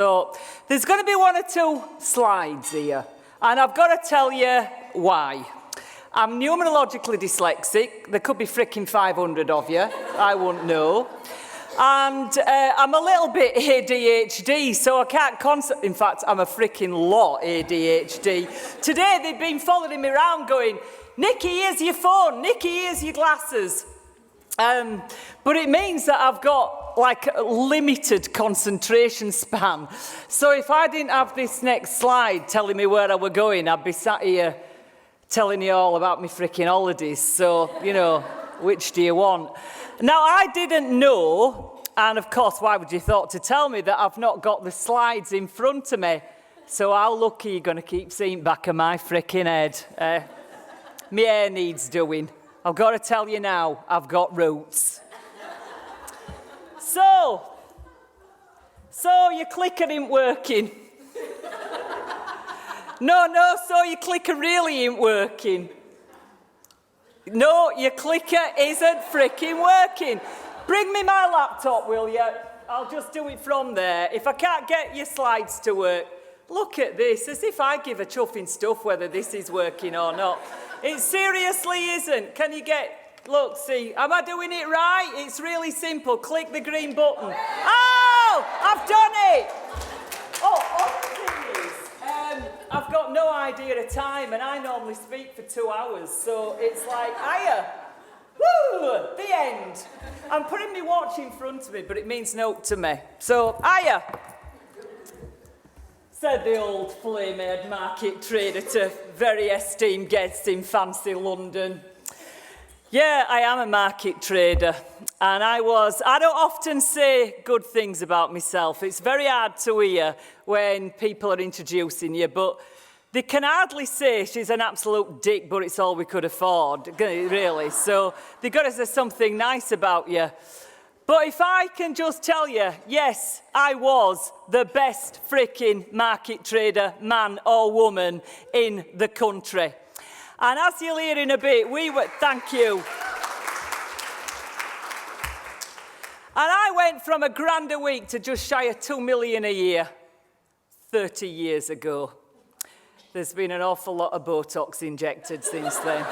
So there's going to be one or two slides here, and I've got to tell you why. I'm numerologically dyslexic. There could be frickin' 500 of you. I wouldn't know. And I'm a little bit ADHD, so I can't concentrate. In fact, I'm a frickin' lot ADHD. Today, they've been following me around going, Nicky, here's your phone. Nicky, here's your glasses. But it means that I've got like a limited concentration span. So if I didn't have this next slide telling me where I were going, I'd be sat here telling you all about my freaking holidays. So, you know, which do you want? Now, I didn't know, and of course, why would you thought to tell me that I've not got the slides in front of me? So how lucky are you going to keep seeing back of my freaking head? My hair needs doing. I've got to tell you now, I've got roots. So your clicker ain't working. No, so your clicker really ain't working. No, your clicker isn't freaking working. Bring me my laptop, will you? I'll just do it from there. If I can't get your slides to work, look at this, as if I give a chuffing stuff whether this is working or not. It seriously isn't. Can you get, look, see, am I doing it right? It's really simple. Click the green button. Oh, I've done it. Oh, other thing is, I've got no idea of time, and I normally speak for 2 hours, so it's like, hiya, woo, the end. I'm putting my watch in front of me, but it means no to me. So, hiya, said the old flame-haired market trader to very esteemed guests in fancy London. Yeah, I am a market trader, and I don't often say good things about myself. It's very hard to hear when people are introducing you, but they can hardly say she's an absolute dick, but it's all we could afford, really. So they've got to say something nice about you. But if I can just tell you, yes, I was the best freaking market trader, man or woman, in the country. And as you'll hear in a bit, thank you. And I went from £1,000 a week to just shy of 2 million a year 30 years ago. There's been an awful lot of Botox injected since then.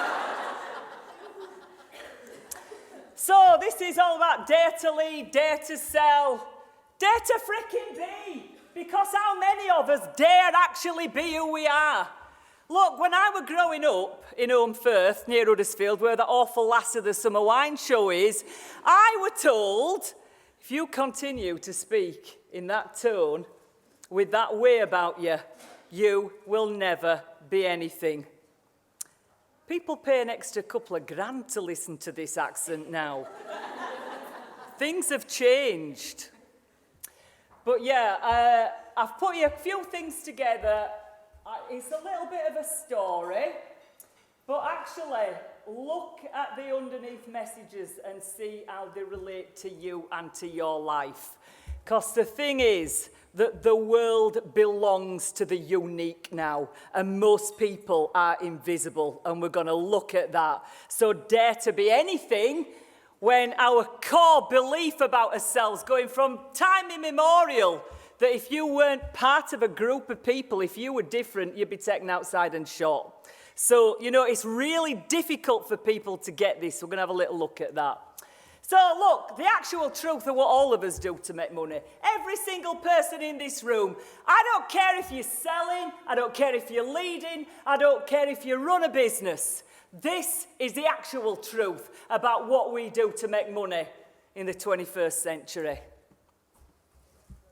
So this is all about dare to lead, dare to sell, dare to freaking be. Because how many of us dare actually be who we are? Look, when I were growing up in Home Firth, near Huddersfield, where the awful Lass of the Summer Wine show is, I were told, if you continue to speak in that tone, with that way about you, you will never be anything. People pay an extra couple of grand to listen to this accent now. Things have changed. But yeah, I've put a few things together. It's a little bit of a story, but actually look at the underneath messages and see how they relate to you and to your life. Because the thing is that the world belongs to the unique now, and most people are invisible, and we're going to look at that. So dare to be anything when our core belief about ourselves, going from time immemorial, that if you weren't part of a group of people, if you were different, you'd be taken outside and shot. So, you know, it's really difficult for people to get this. We're going to have a little look at that. So, look, the actual truth of what all of us do to make money. Every single person in this room. I don't care if you're selling. I don't care if you're leading. I don't care if you run a business. This is the actual truth about what we do to make money in the 21st century.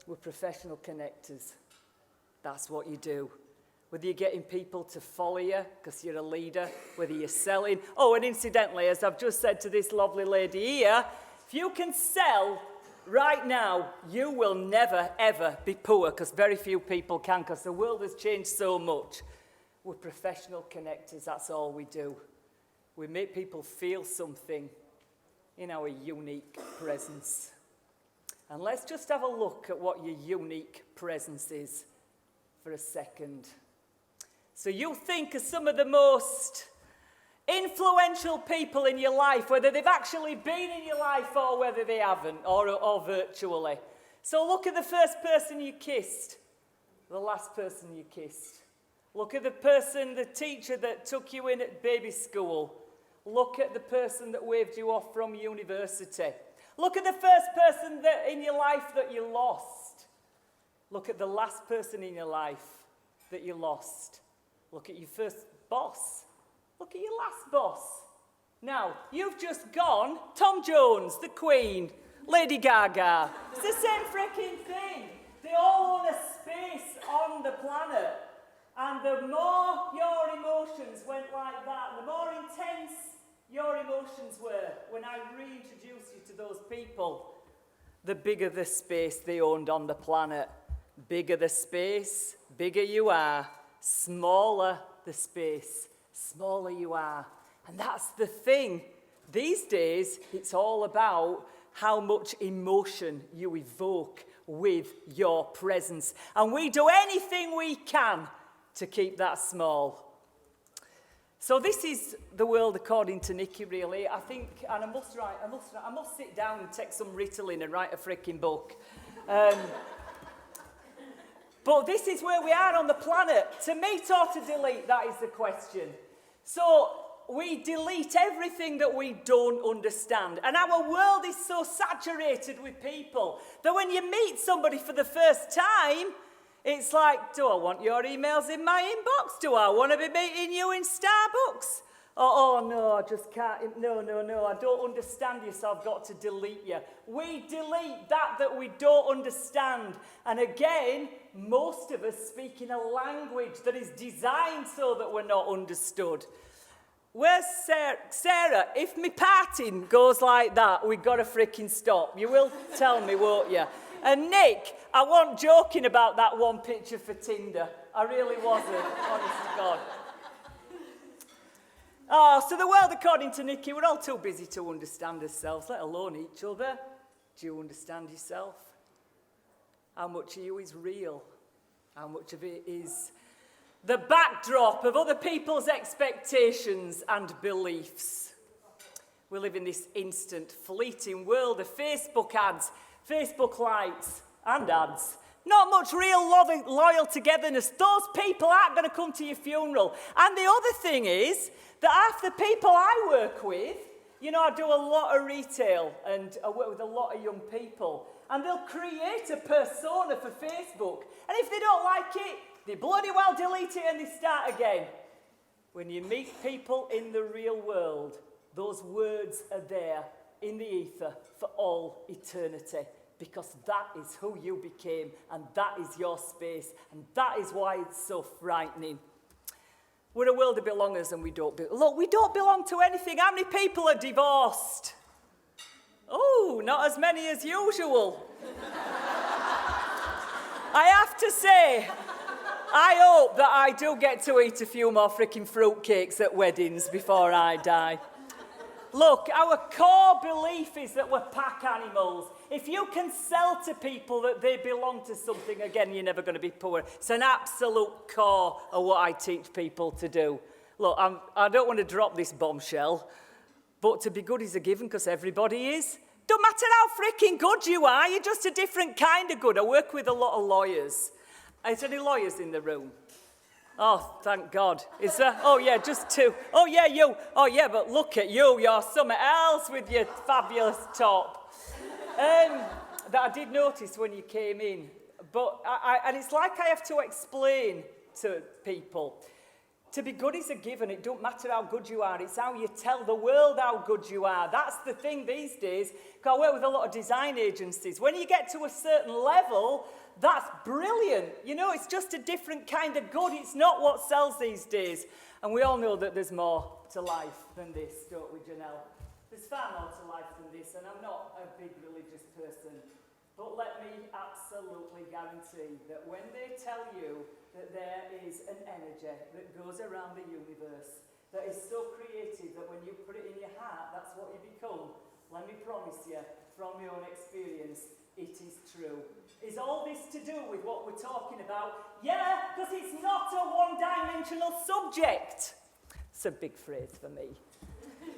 We're professional connectors. That's what you do. Whether you're getting people to follow you because you're a leader, whether you're selling. Oh, and incidentally, as I've just said to this lovely lady here, if you can sell right now, you will never, ever be poor, because very few people can, because the world has changed so much. We're professional connectors. That's all we do. We make people feel something in our unique presence. And let's just have a look at what your unique presence is for a second. So you think of some of the most influential people in your life, whether they've actually been in your life or whether they haven't, or virtually. So look at the first person you kissed, the last person you kissed. Look at the person, the teacher that took you in at baby school. Look at the person that waved you off from university. Look at the first person that in your life that you lost. Look at the last person in your life that you lost. Look at your first boss. Look at your last boss. Now, you've just gone, Tom Jones, the Queen, Lady Gaga. It's the same freaking thing. They all own a space on the planet. And the more your emotions went like that, the more intense your emotions were when I reintroduced you to those people, the bigger the space they owned on the planet. Bigger the space, bigger you are. Smaller the space, smaller you are. And that's the thing. These days, it's all about how much emotion you evoke with your presence. And we do anything we can to keep that small. So this is the world according to Nicky, really. I think, and I must sit down and take some Ritalin and write a freaking book. But this is where we are on the planet. To meet or to delete, that is the question. So we delete everything that we don't understand. And our world is so saturated with people that when you meet somebody for the first time, it's like, do I want your emails in my inbox? Do I want to be meeting you in Starbucks? Oh, no, I just can't. No, I don't understand you, so I've got to delete you. We delete that we don't understand. And again, most of us speak in a language that is designed so that we're not understood. Where's Sarah? Sarah, if my parting goes like that, we've got to freaking stop. You will tell me, won't you? And Nick, I wasn't joking about that one picture for Tinder. I really wasn't, honest to God. Oh, so the world, according to Nicky, we're all too busy to understand ourselves, let alone each other. Do you understand yourself? How much of you is real? How much of it is the backdrop of other people's expectations and beliefs? We live in this instant, fleeting world of Facebook ads, Facebook likes, and ads. Not much real loyal togetherness. Those people aren't going to come to your funeral. And the other thing is that half the people I work with, you know, I do a lot of retail and I work with a lot of young people, and they'll create a persona for Facebook. And if they don't like it, they bloody well delete it and they start again. When you meet people in the real world, those words are there in the ether for all eternity. Because that is who you became, and that is your space, and that is why it's so frightening. We're a world of belongers, and we don't belong to anything. How many people are divorced? Oh, not as many as usual. I have to say, I hope that I do get to eat a few more freaking fruitcakes at weddings before I die. Look, our core belief is that we're pack animals. If you can sell to people that they belong to something, again, you're never going to be poor. It's an absolute core of what I teach people to do. Look, I don't want to drop this bombshell, but to be good is a given because everybody is. Don't matter how freaking good you are, you're just a different kind of good. I work with a lot of lawyers. Is there any lawyers in the room? Oh, thank God. Is there? Oh, yeah, just two. Oh, yeah, you. Oh, yeah, but look at you. You're something else with your fabulous top. That I did notice when you came in. But and it's like I have to explain to people. To be good is a given. It don't matter how good you are. It's how you tell the world how good you are. That's the thing these days. Because I work with a lot of design agencies. When you get to a certain level, that's brilliant. You know, it's just a different kind of good. It's not what sells these days. And we all know that there's more to life than this, don't we, Janelle? There's far more to life than this, and I'm not a big religious person. But let me absolutely guarantee that when they tell you that there is an energy that goes around the universe that is so creative that when you put it in your heart, that's what you become. Let me promise you, from my own experience, it is true. Is all this to do with what we're talking about? Yeah, because it's not a one-dimensional subject. It's a big phrase for me.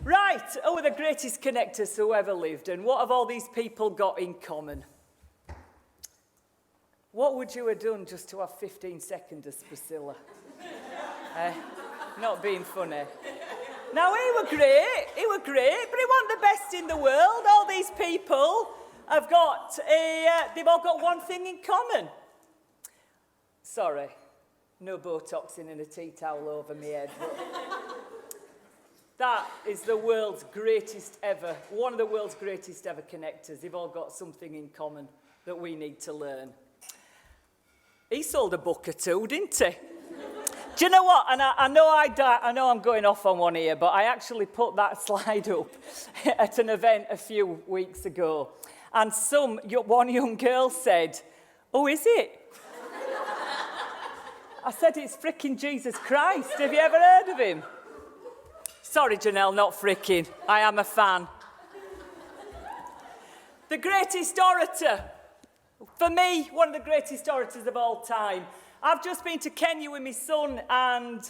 Right, who are the greatest connectors who ever lived, and what have all these people got in common? What would you have done just to have 15 seconds as Priscilla? Not being funny. Now, he were great, but he wasn't the best in the world. All these people have got they've all got one thing in common. Sorry, no Botoxing and a tea towel over my head. That is the world's greatest ever, one of the world's greatest ever connectors. They've all got something in common that we need to learn. He sold a book or two, didn't he? Do you know what? And I know I'm going off on one here, but I actually put that slide up at an event a few weeks ago. And one young girl said, "Oh, is it?" I said, "It's fricking Jesus Christ. Have you ever heard of him?" Sorry, Janelle, not fricking. I am a fan. The greatest orator. For me, one of the greatest orators of all time. I've just been to Kenya with my son, and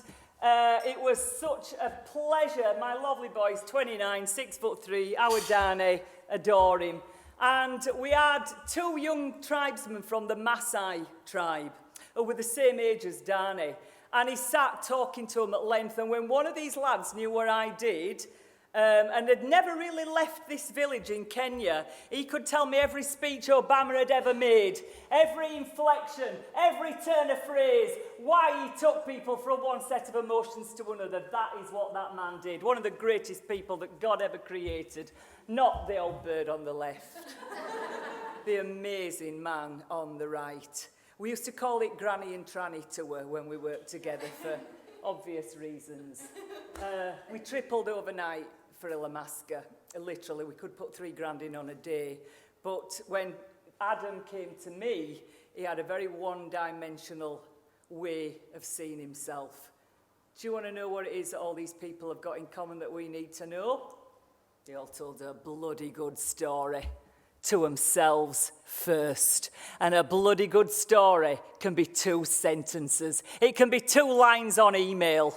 it was such a pleasure. My lovely boy is 29, 6'3", our Dane, adore him. And we had two young tribesmen from the Maasai tribe, who were the same age as Dane. And he sat talking to him at length, and when one of these lads knew what I did, and had never really left this village in Kenya, he could tell me every speech Obama had ever made, every inflection, every turn of phrase, why he took people from one set of emotions to another. That is what that man did. One of the greatest people that God ever created. Not the old bird on the left. The amazing man on the right. We used to call it Granny and Tranny Tour when we worked together for obvious reasons. We tripled overnight for Alaska. Literally, we could put $3,000 in on a day. But when Adam came to me, he had a very one-dimensional way of seeing himself. Do you want to know what it is that all these people have got in common that we need to know? They all told a bloody good story to themselves first. And a bloody good story can be 2 sentences. It can be 2 lines on email,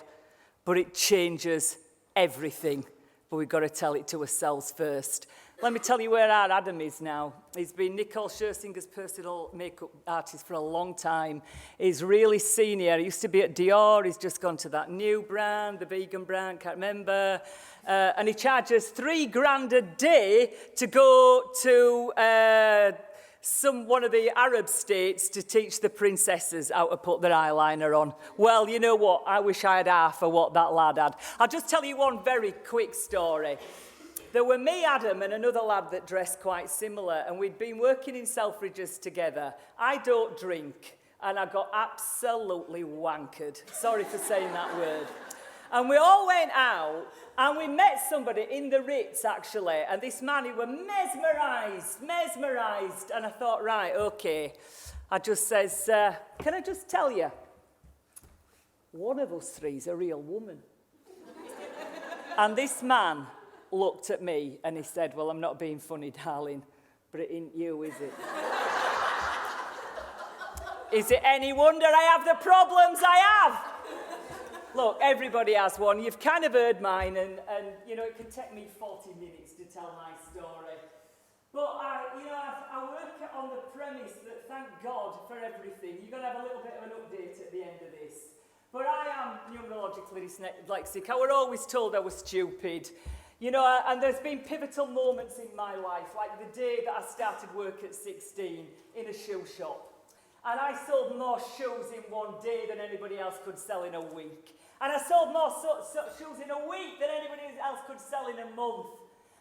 but it changes everything. But we've got to tell it to ourselves first. Let me tell you where our Adam is now. He's been Nicole Scherzinger's personal makeup artist for a long time. He's really senior. He used to be at Dior. He's just gone to that new brand, the vegan brand, can't remember. And he charges $3,000 a day to go to one of the Arab states to teach the princesses how to put their eyeliner on. Well, you know what? I wish I had half of what that lad had. I'll just tell you one very quick story. There were me, Adam, and another lad that dressed quite similar, and we'd been working in Selfridges together. I don't drink, and I got absolutely wankered. Sorry for saying that word. And we all went out, and we met somebody in the Ritz, actually, and this man, he was mesmerised. And I thought, right, okay. I just says, can I just tell you, one of us three is a real woman. And this man looked at me, and he said, well, I'm not being funny, darling, but it ain't you, is it? Is it any wonder I have the problems I have? Look, everybody has one. You've kind of heard mine, and you know, it could take me 40 minutes to tell my story. But I work on the premise that thank God for everything. You're going to have a little bit of an update at the end of this. But I am neurologically dyslexic. I was always told I was stupid. You know, and there's been pivotal moments in my life, like the day that I started work at 16 in a shoe shop. And I sold more shoes in one day than anybody else could sell in a week. And I sold more shoes in a week than anybody else could sell in a month.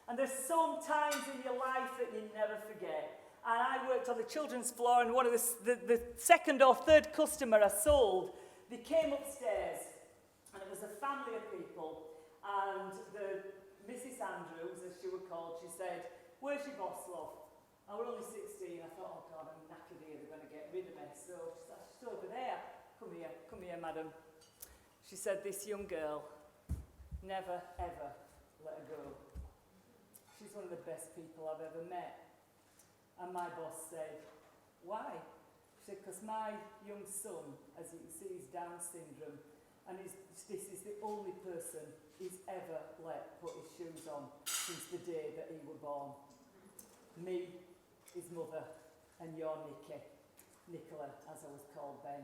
And there's some times in your life that you never forget. And I worked on the children's floor, and one of the second or third customer I sold, they came upstairs, and it was a family of people, and Mrs. Andrews, as she was called, she said, where's your boss, love? I was only 16. I thought, oh, God, I'm knackered here. They're going to get rid of me. So she said, she's over there. Come here, madam. She said, this young girl, never, ever let her go. She's one of the best people I've ever met. And my boss said, why? She said, because my young son, as you can see, is Down syndrome. And this is the only person he's ever let put his shoes on since the day that he was born. Me, his mother, and your Nicky. Nicola, as I was called then.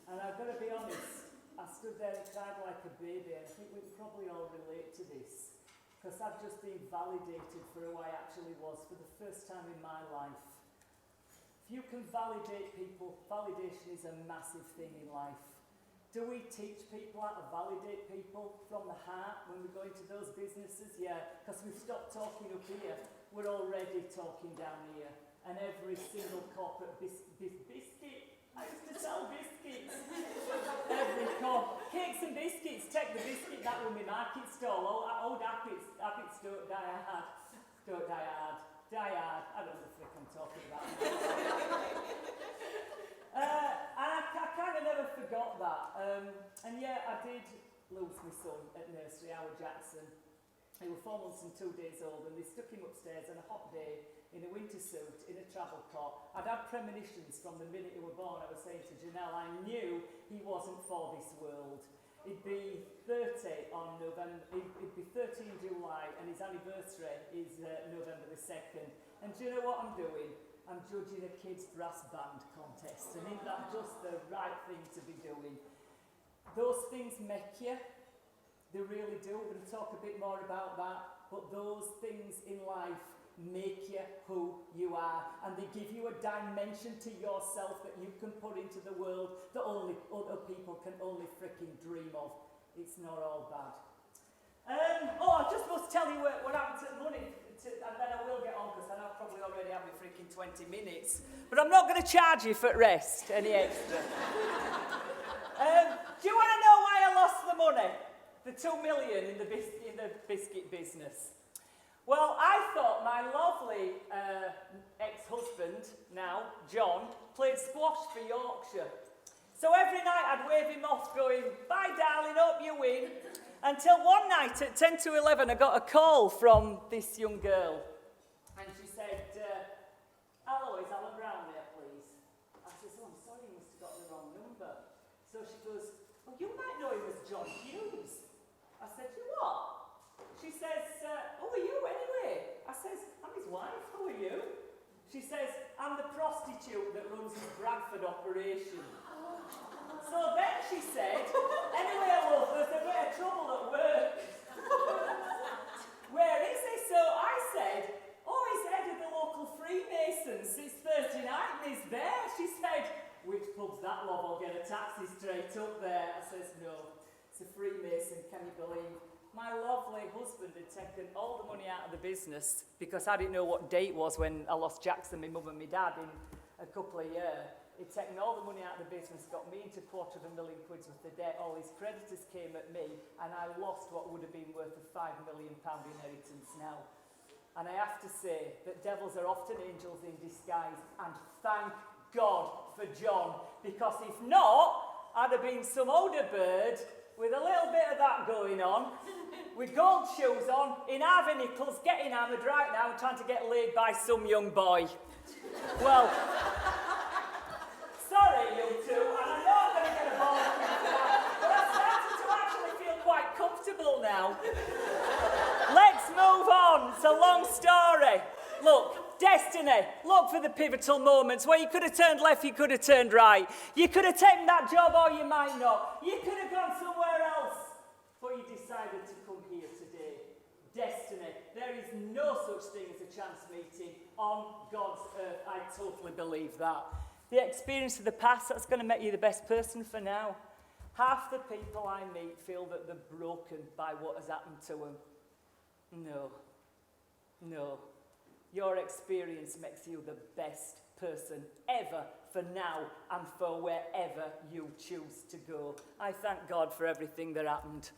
And I've got to be honest, I stood there and cried like a baby, and I think we can probably all relate to this, because I've just been validated for who I actually was for the first time in my life. If you can validate people, validation is a massive thing in life. Do we teach people how to validate people from the heart when we go into those businesses? Yeah, because we've stopped talking up here. We're already talking down here. And every single corporate biscuit, I used to sell biscuits. Every cakes and biscuits, take the biscuit, that was my market stall. Old habits don't die hard. Don't die hard. Die hard. I don't know the frick I'm talking about. And I kind of never forgot that. And yeah, I did lose my son at nursery, Howard Jackson. He was 4 months and 2 days old, and they stuck him upstairs on a hot day in a winter suit, in a travel cot. I'd had premonitions from the minute he was born. I was saying to Janelle, I knew he wasn't for this world. He'd be 30 on November, he'd be 30 in July, and his anniversary is November the 2nd. And do you know what I'm doing? I'm judging a kid's brass band contest, and isn't that just the right thing to be doing? Those things make you, they really do. We're going to talk a bit more about that, but those things in life make you who you are, and they give you a dimension to yourself that you can put into the world that only other people can only freaking dream of. It's not all bad. I just must tell you what happened to the money, and then I will get on, because I know I've probably already had me freaking 20 minutes. But I'm not going to charge you for rest, any extra. Do you want to know why I lost the money? The 2 million in the biscuit business. Well, I thought my lovely ex-husband, now, John, played squash for Yorkshire. So every night I'd wave him off going, bye darling, hope you win. Until one night at 10 to 11 I got a call from this young girl. And she said, hello, is Alan Brown there, please? I said, oh, I'm sorry, you must have got the wrong number. So she goes, well, you might know him as John Hughes. I said, you what? She says, who are you anyway? I says, I'm his wife, who are you? She says, I'm the prostitute that runs his Bradford operation. So then she said, anyway, love, there's a bit of trouble at work. Where is he? So I said, oh, he's head of the local Freemasons. It's Thursday night and he's there. She said, which pub's that, love? I'll get a taxi straight up there. I says, no, it's a Freemason, can you believe? My lovely husband had taken all the money out of the business because I didn't know what day it was when I lost Jackson, my mum and my dad, in a couple of years. He'd taken all the money out of the business, got me into £250,000 worth of debt. All his creditors came at me, and I lost what would have been worth a £5 million inheritance now. And I have to say that devils are often angels in disguise, and thank God for John, because if not, I'd have been some older bird with a little bit of that going on, with gold shoes on, in Harvey Nichols, getting hammered right now and trying to get laid by some young boy. Well, sorry you two, and I know I'm going to get a ball for that, but I'm starting to actually feel quite comfortable now. Let's move on. It's a long story. Look, destiny. Look for the pivotal moments where you could have turned left, you could have turned right. You could have taken that job or you might not. You could have gone somewhere else, but you decided to come here today. Destiny. There is no such thing as a chance meeting on God's earth. I totally believe that. The experience of the past, that's going to make you the best person for now. Half the people I meet feel that they're broken by what has happened to them. No. Your experience makes you the best person ever for now and for wherever you choose to go. I thank God for everything that happened.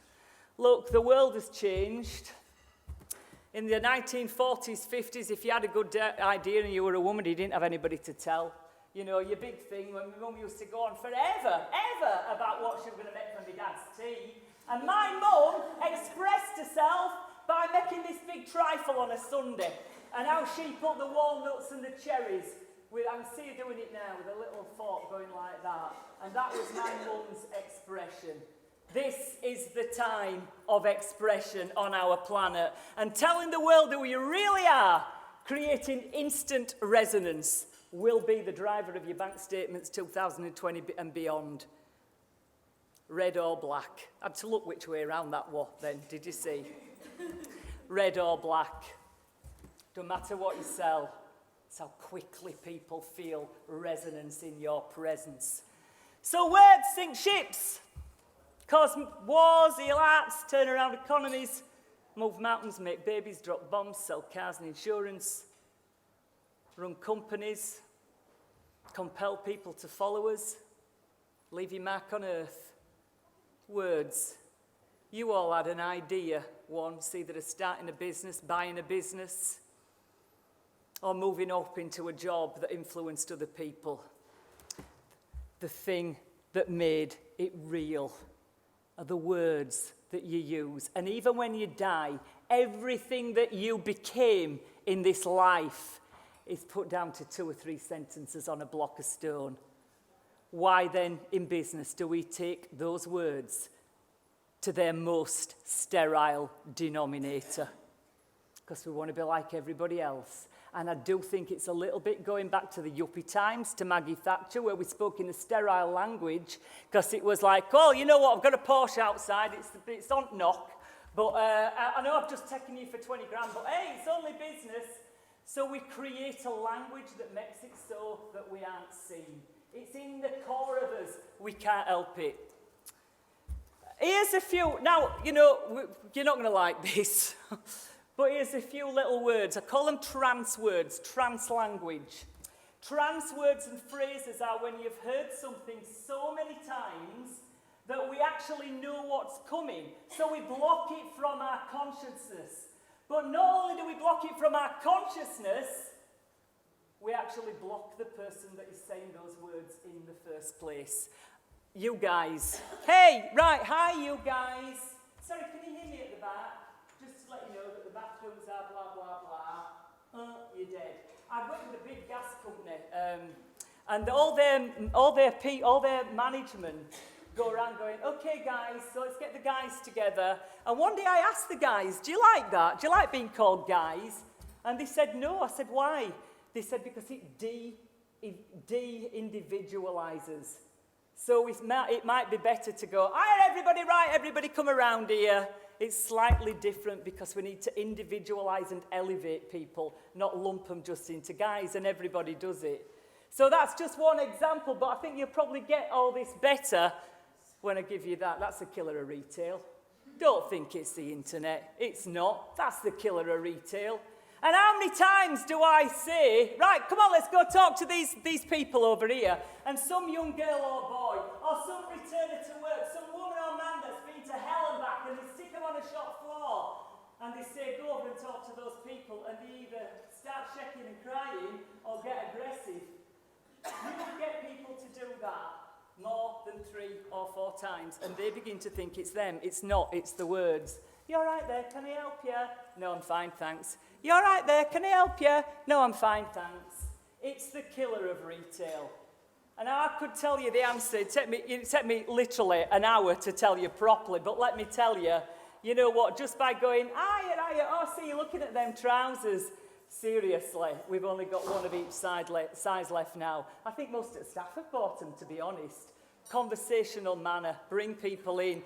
Look, the world has changed. In the 1940s, 50s, if you had a good idea and you were a woman, you didn't have anybody to tell. You know, your big thing, when my mum used to go on forever, about what she was going to make for my dad's tea. And my mum expressed herself by making this big trifle on a Sunday. And how she put the walnuts and the cherries, I can see her doing it now, with a little fork going like that. And that was my mum's expression. This is the time of expression on our planet. And telling the world who you really are, creating instant resonance. will be the driver of your bank statements 2020 and beyond. Red or black. I had to look which way around that was then, did you see? Red or black. Don't matter what you sell, it's how quickly people feel resonance in your presence. So words sink ships, cause wars, heal hearts, turn around economies, move mountains, make babies, drop bombs, sell cars and insurance, run companies, compel people to follow us, leave your mark on earth. Words. You all had an idea once, either of starting a business, buying a business, or moving up into a job that influenced other people. The thing that made it real are the words that you use. And even when you die, everything that you became in this life is put down to 2 or 3 sentences on a block of stone. Why then, in business, do we take those words to their most sterile denominator? Because we want to be like everybody else. And I do think it's a little bit going back to the yuppie times, to Maggie Thatcher, where we spoke in a sterile language, because it was like, oh, you know what, I've got a Porsche outside, it's on knock, but I know I've just taken you for 20 grand, but hey, it's only business. So we create a language that makes it so that we aren't seen. It's in the core of us. We can't help it. Here's a few. Now, you know, you're not going to like this, but here's a few little words. I call them trance words, trance language. Trance words and phrases are when you've heard something so many times that we actually know what's coming. So we block it from our consciousness. But not only do we block it from our consciousness, we actually block the person that is saying those words in the first place. You guys. Hey, right, hi you guys. Sorry, can you hear me at the back? Just to let you know that the bathrooms are blah, blah, blah. You're dead. I work with a big gas company, and all their management go around going, okay guys, so let's get the guys together. And one day I asked the guys, do you like that? Do you like being called guys? And they said no. I said, why? They said, because it de-individualizes. So it might be better to go, hi everybody, right, everybody come around here. It's slightly different because we need to individualize and elevate people, not lump them just into guys, and everybody does it. So that's just one example, but I think you'll probably get all this better when I give you that. That's the killer of retail. Don't think it's the internet. It's not. That's the killer of retail. And how many times do I say, right, come on, let's go talk to these people over here, and some young girl or boy, or some returner to work, some woman or man that's been to hell and back, and they stick them on a shop floor, and they say, go over and talk to those people, and they either start shaking and crying, or get aggressive. You will get people to do that more than 3 or 4 times, and they begin to think it's them. It's not, it's the words. You all right there? Can I help you? No, I'm fine, thanks. You all right there? Can I help you? No, I'm fine, thanks. It's the killer of retail. And I could tell you the answer. It'd take me literally an hour to tell you properly, but let me tell you, you know what, just by going, oh, see, you're looking at them trousers. Seriously, we've only got one of each size left now. I think most of the staff have bought them, to be honest. Conversational manner, bring people in.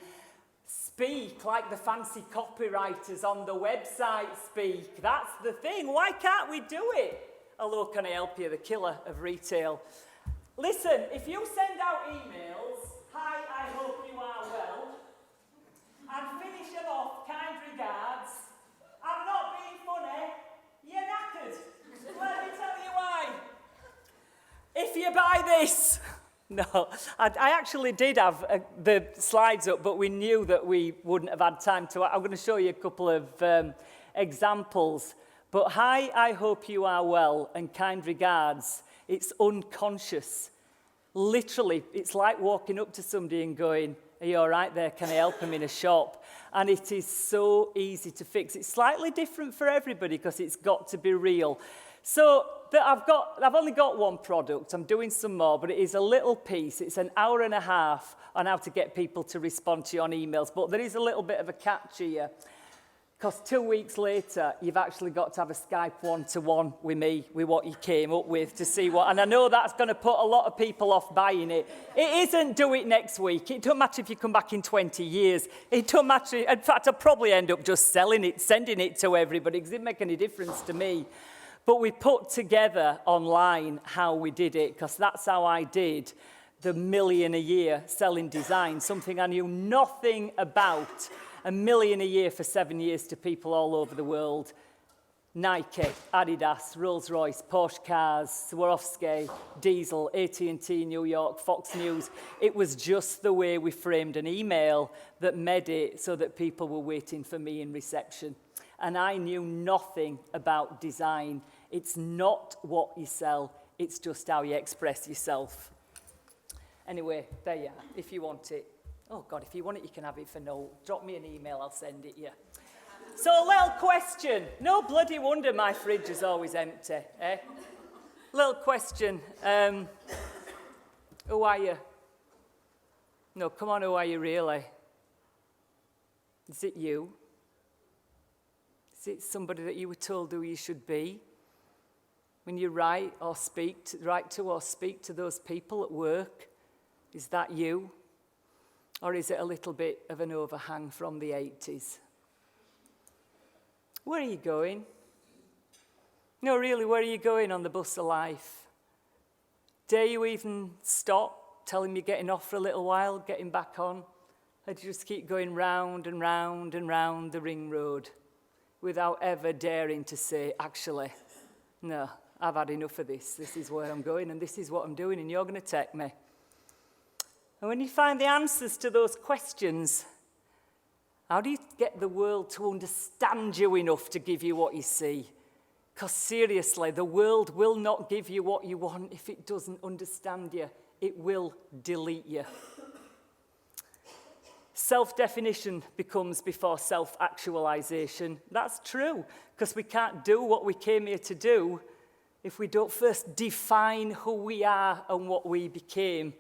Speak like the fancy copywriters on the website speak. That's the thing. Why can't we do it? Hello, can I help you? The killer of retail. Listen, if you send out emails, hi, I hope you are well, and finish them off, kind regards, I'm not being funny, you're knackered. Let me tell you why. If you buy this... No, I actually did have the slides up, but we knew that we wouldn't have had time to. I'm going to show you a couple of examples. But hi, I hope you are well, and kind regards. It's unconscious. Literally, it's like walking up to somebody and going, are you all right there? Can I help him in a shop? And it is so easy to fix. It's slightly different for everybody because it's got to be real. So I've only got one product. I'm doing some more, but it is a little piece. It's an hour and a half on how to get people to respond to you on emails. But there is a little bit of a catch here. Because 2 weeks later, you've actually got to have a Skype one-to-one with me, with what you came up with to see what... And I know that's going to put a lot of people off buying it. It isn't do it next week. It doesn't matter if you come back in 20 years. It doesn't matter... In fact, I'll probably end up just selling it, sending it to everybody, because it didn't make any difference to me. But we put together online how we did it, because that's how I did the $1 million a year selling design, something I knew nothing about. $1 million a year for 7 years to people all over the world. Nike, Adidas, Rolls-Royce, Porsche cars, Swarovski, Diesel, AT&T, New York, Fox News. It was just the way we framed an email that made it so that people were waiting for me in reception. And I knew nothing about design. It's not what you sell, it's just how you express yourself. Anyway, there you are, if you want it. Oh, God, if you want it, you can have it for no. Drop me an email, I'll send it you. So, a little question. No bloody wonder my fridge is always empty, eh? Little question. Who are you? No, come on, who are you really? Is it you? Is it somebody that you were told who you should be? When you write or speak to those people at work, is that you? Or is it a little bit of an overhang from the 80s? Where are you going? No, really, where are you going on the bus of life? Dare you even stop, tell him you're getting off for a little while, getting back on? Or do you just keep going round and round and round the ring road without ever daring to say, actually, no, I've had enough of this. This is where I'm going and this is what I'm doing and you're going to take me. And when you find the answers to those questions, how do you get the world to understand you enough to give you what you see? Because seriously, the world will not give you what you want if it doesn't understand you. It will delete you. Self-definition becomes before self-actualization. That's true, because we can't do what we came here to do if we don't first define who we are and what we became,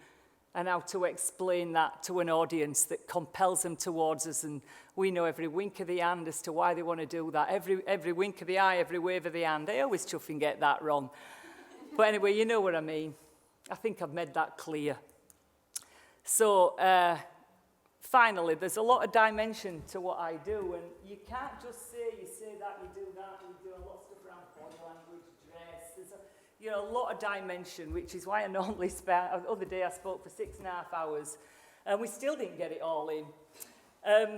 and how to explain that to an audience that compels them towards us. And we know every wink of the hand as to why they want to do that. Every wink of the eye, every wave of the hand. I always chuff and get that wrong. But anyway, you know what I mean. I think I've made that clear. So, finally, there's a lot of dimension to what I do. And you can't just say, you say that, you do that, you do a lot of stuff around body language, dress. There's a lot of dimension, which is why I normally spent, the other day I spoke for 6.5 hours, and we still didn't get it all in.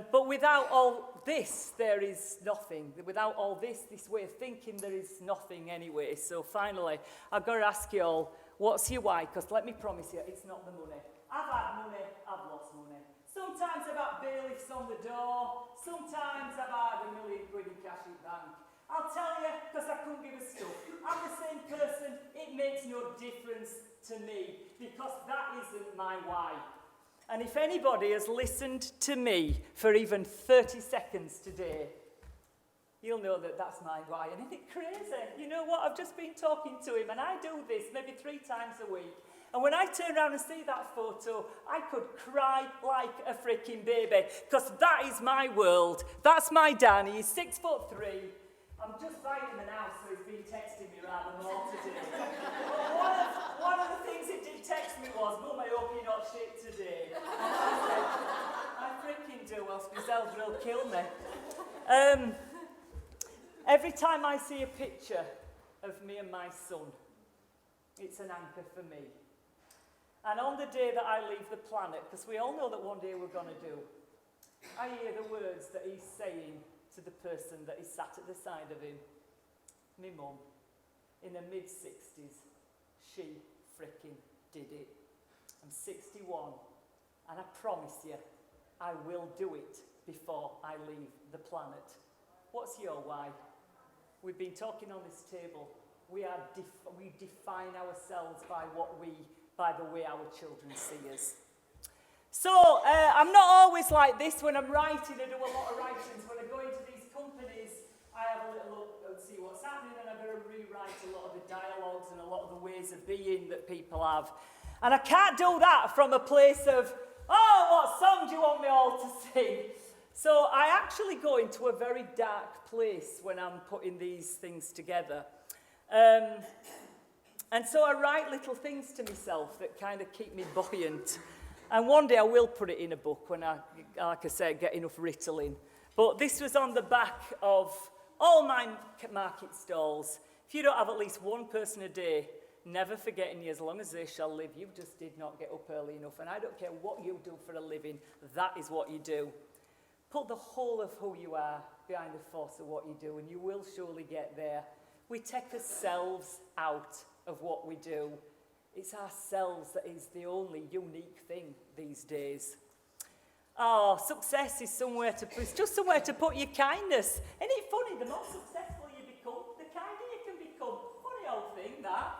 But without all this, there is nothing. Without all this way of thinking, there is nothing anyway. So finally, I've got to ask you all, what's your why? Because let me promise you, it's not the money. I've had money, I've lost money. Sometimes I've had bailiffs on the door. Sometimes I've had £1 million in cash in bank. I'll tell you, because I couldn't give a stuff. I'm the same person, it makes no difference to me, because that isn't my why. And if anybody has listened to me for even 30 seconds today, you'll know that that's my why. And isn't it crazy? You know what? I've just been talking to him, and I do this maybe 3 times a week. And when I turn around and see that photo, I could cry like a freaking baby, because that is my world. That's my Danny. He's 6'3". I'm just buying him an house, so he's been texting me rather more today. But one of the things he did text me was, Mum, I hope you're not shit today. I said, I freaking do, else my Zelda will kill me. Every time I see a picture of me and my son, it's an anchor for me. And on the day that I leave the planet, because we all know that one day we're going to do, I hear the words that he's saying to the person that is sat at the side of him. Me mum, in her mid-60s, she freaking did it. I'm 61, and I promise you, I will do it before I leave the planet. What's your why? We've been talking on this table. We define ourselves by the way our children see us. So, I'm not always like this when I'm writing. I do a lot of writings. When I go into these companies, I have a little look and see what's happening, and I've got to rewrite a lot of the dialogues and a lot of the ways of being that people have. And I can't do that from a place of, oh, what song do you want me all to sing? So I actually go into a very dark place when I'm putting these things together. And so I write little things to myself that kind of keep me buoyant. And one day I will put it in a book when I, like I said, get enough ritalin. But this was on the back of all my market stalls. If you don't have at least one person a day, never forgetting you as long as they shall live, you just did not get up early enough. And I don't care what you do for a living, that is what you do. Put the whole of who you are behind the force of what you do, and you will surely get there. We take ourselves out of what we do. It's ourselves that is the only unique thing these days. Oh, success is it's just somewhere to put your kindness. Isn't it funny, the more successful you become, the kinder you can become. Funny old thing, that.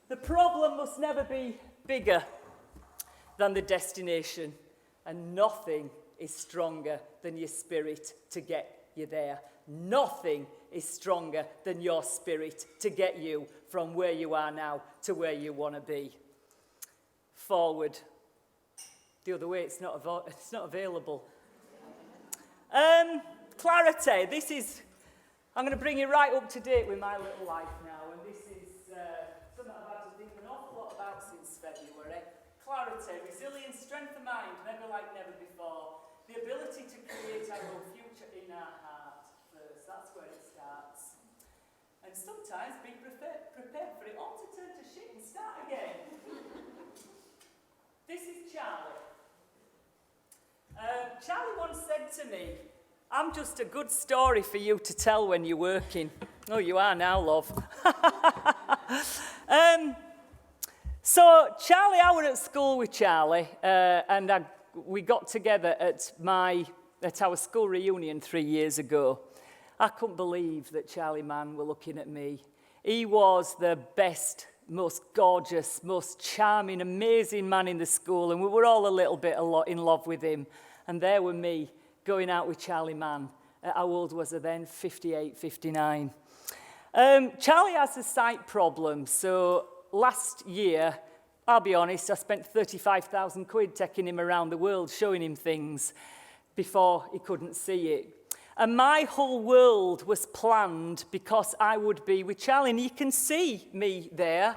The problem must never be bigger than the destination, and nothing is stronger than your spirit to get you there. Nothing is stronger than your spirit to get you from where you are now to where you want to be. Forward. The other way, it's not available. Clarity. I'm going to bring you right up to date with my little life now, and this is something I've had to think an awful lot about since February. Clarity, resilience, strength of mind, never like never before. The ability to create our own future in our heart first. That's where it starts. And sometimes be prepared for it all to turn to shit and start again. This is Charlie. Charlie once said to me, I'm just a good story for you to tell when you're working. Oh, you are now, love. So Charlie, I was at school with Charlie, and we got together at our school reunion 3 years ago. I couldn't believe that Charlie Mann were looking at me. He was the best, most gorgeous, most charming, amazing man in the school, and we were all a little bit in love with him. And there were me going out with Charlie Mann. How old was I then? 58, 59. Charlie has a sight problem, so last year, I'll be honest, I spent 35,000 quid taking him around the world, showing him things before he couldn't see it. And my whole world was planned because I would be with Charlie, and you can see me there.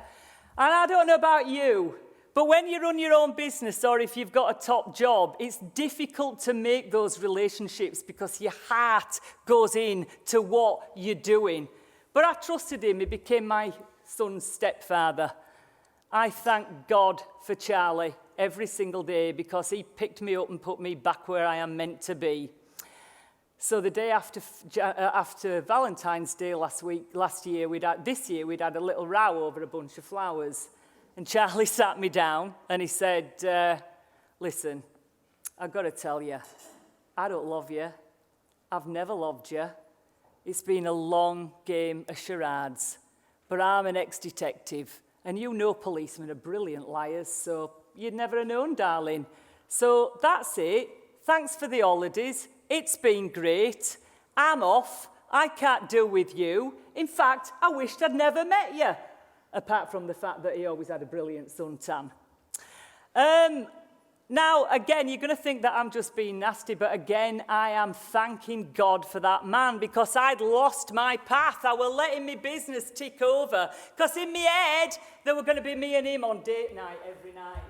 And I don't know about you, but when you run your own business or if you've got a top job, it's difficult to make those relationships because your heart goes in to what you're doing. But I trusted him. He became my son's stepfather. I thank God for Charlie every single day because he picked me up and put me back where I am meant to be. So the day after Valentine's Day this year, we'd had a little row over a bunch of flowers. And Charlie sat me down and he said, listen, I've got to tell you, I don't love you. I've never loved you. It's been a long game of charades. But I'm an ex-detective, and you know policemen are brilliant liars, so you'd never have known, darling. So that's it. Thanks for the holidays. It's been great. I'm off. I can't do with you. In fact, I wished I'd never met you. Apart from the fact that he always had a brilliant suntan. Now, again, you're going to think that I'm just being nasty, but again, I am thanking God for that man because I'd lost my path. I was letting my business tick over because in my head, there were going to be me and him on date night every night.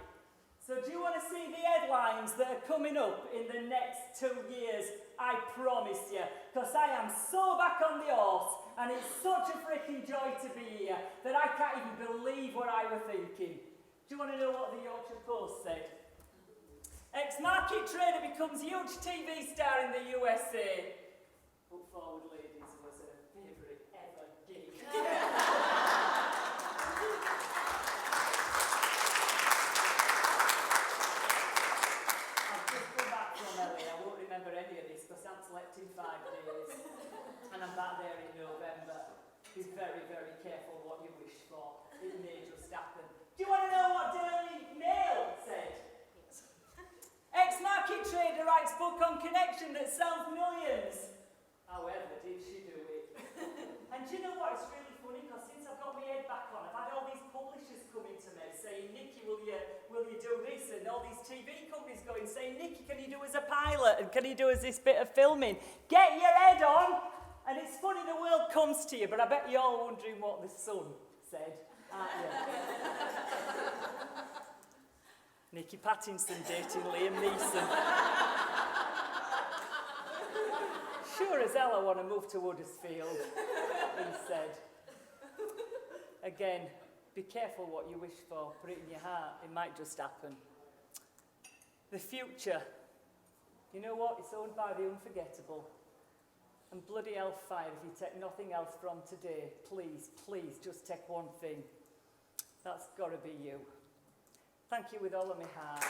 So do you want to see the headlines that are coming up in the next 2 years? I promise you, because I am so back on the horse, and it's such a freaking joy to be here that I can't even believe what I was thinking. Do you want to know what the Yorkshire Post said? Ex-market trader becomes huge TV star in the USA. Put forward, ladies, was her favourite ever gig. Slept in 5 days, and I'm back there in November. Be very, very careful what you wish for. It may just happen. Do you want to know what Daily Mail said? Ex-market trader writes book on connection that sells millions. However, did she do it? And do you know what? It's really funny because since I've got my head back on, I've had all these publishers coming to me saying, Nicky, will you do this? And all these TV companies going saying, Nicky, can you do do as a pilot? And can he do as this bit of filming? Get your head on! And it's funny the world comes to you, but I bet you're all wondering what the sun said, aren't you? Nicky Pattinson dating Liam Neeson. Sure as hell I want to move to Huddersfield, he said. Again, be careful what you wish for, put it in your heart, it might just happen. The future, you know what, it's owned by the unforgettable. And bloody hellfire, if you take nothing else from today, please, please, just take one thing. That's got to be you. Thank you with all of my heart.